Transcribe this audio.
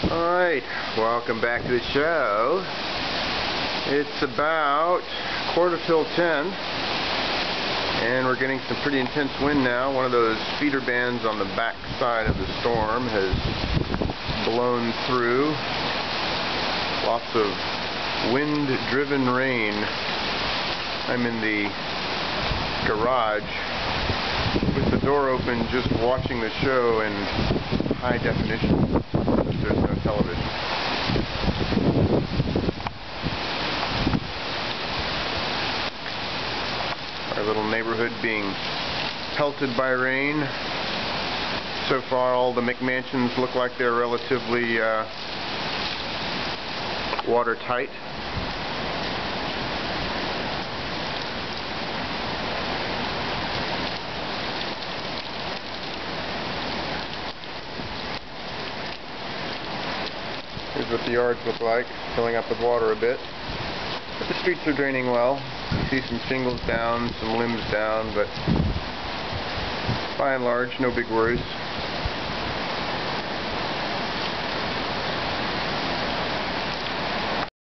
Alright, welcome back to the show. It's about 10:15 and we're getting some pretty intense wind now. One of those feeder bands on the back side of the storm has blown through. Lots of wind-driven rain. I'm in the garage with the door open, just watching the show in high definition. There's no television. Our little neighborhood being pelted by rain. So far all the McMansions look like they're relatively watertight. Here's what the yards look like, filling up with water a bit. But the streets are draining well. You see some shingles down, some limbs down, but by and large, no big worries.